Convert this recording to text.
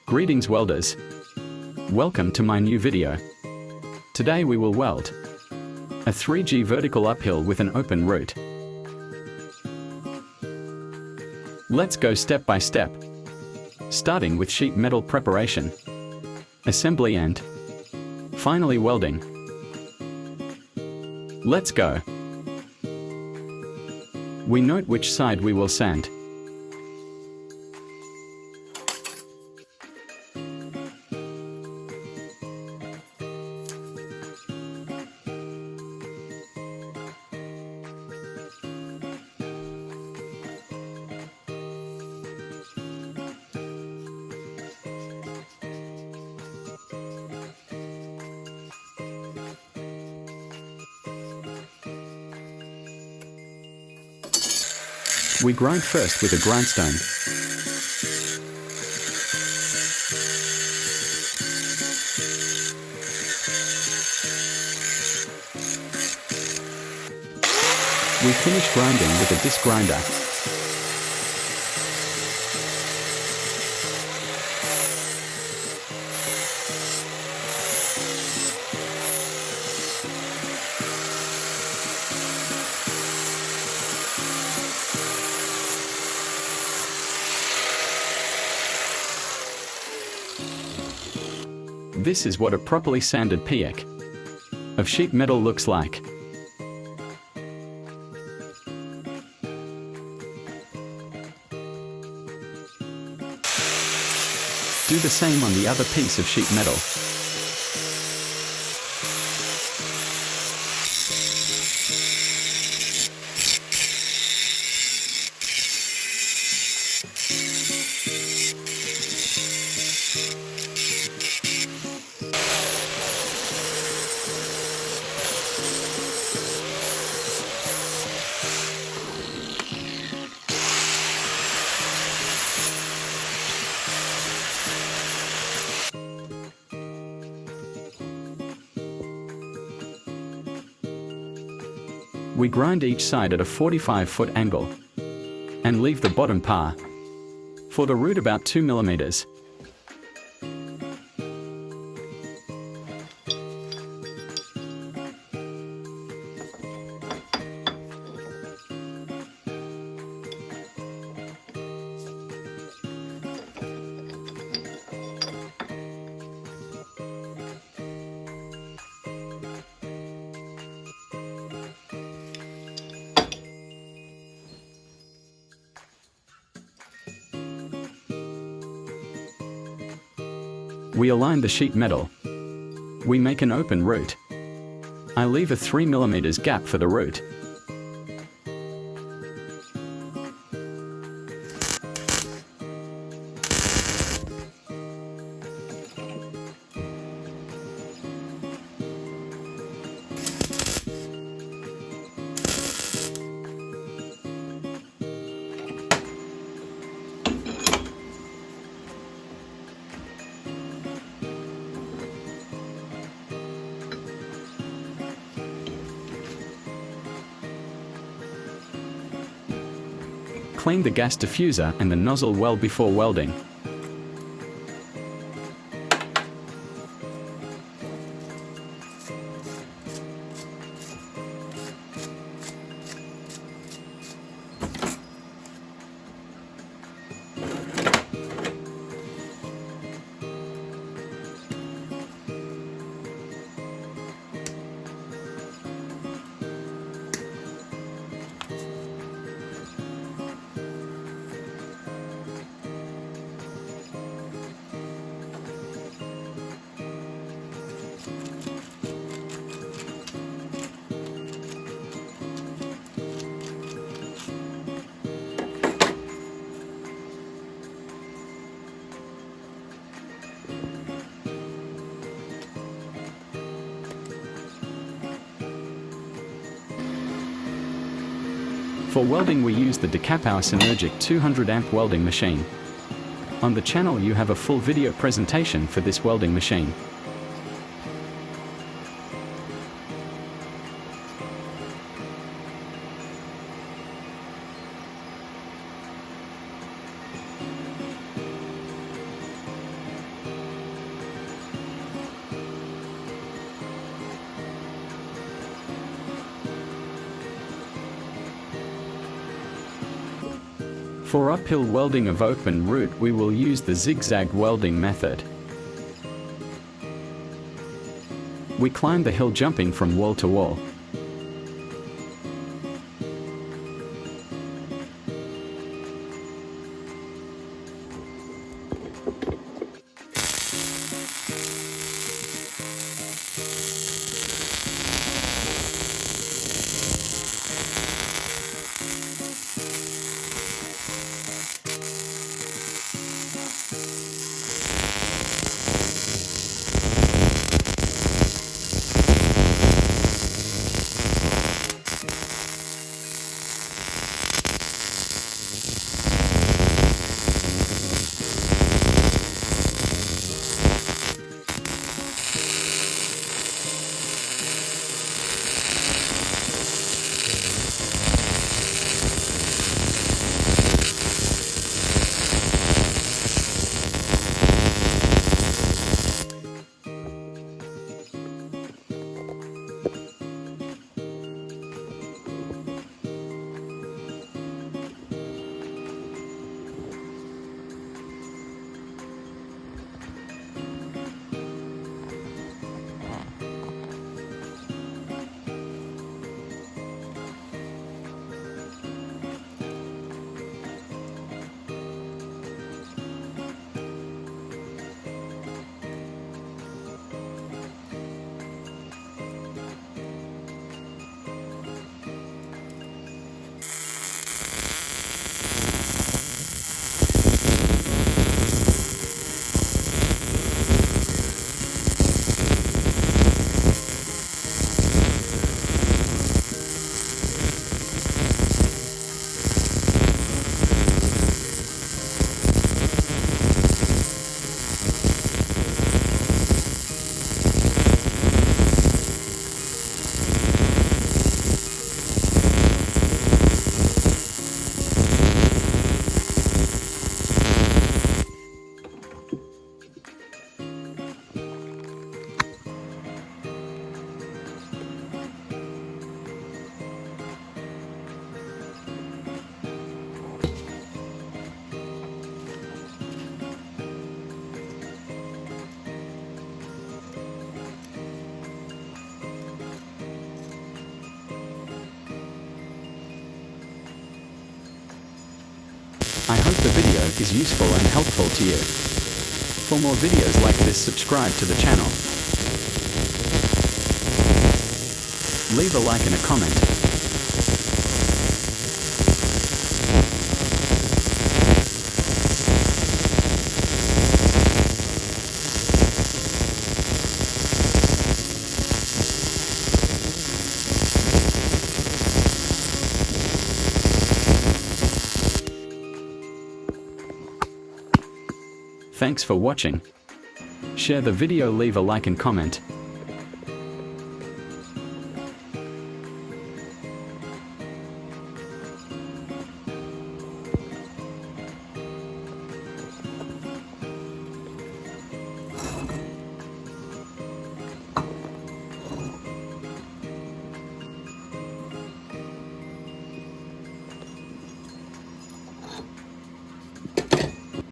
Greetings welders. Welcome to my new video. Today we will weld a 3G vertical uphill with an open root. Let's go step by step, starting with sheet metal preparation, assembly and finally welding. Let's go. We note which side we will sand. We grind first with a grindstone. We finish grinding with a disc grinder. This is what a properly sanded piece of sheet metal looks like. Do the same on the other piece of sheet metal. We grind each side at a 45-foot angle and leave the bottom par for the root about 2 millimeters. We align the sheet metal. We make an open root. I leave a 3 millimeters gap for the root. Clean the gas diffuser and the nozzle well before welding. For welding we use the Decappower Synergic 200 amp welding machine. On the channel you have a full video presentation for this welding machine. For uphill welding of open route, we will use the zigzag welding method. We climb the hill jumping from wall to wall. I hope the video is useful and helpful to you. For more videos like this, subscribe to the channel. Leave a like and a comment. Thanks for watching. Share the video, leave a like and comment.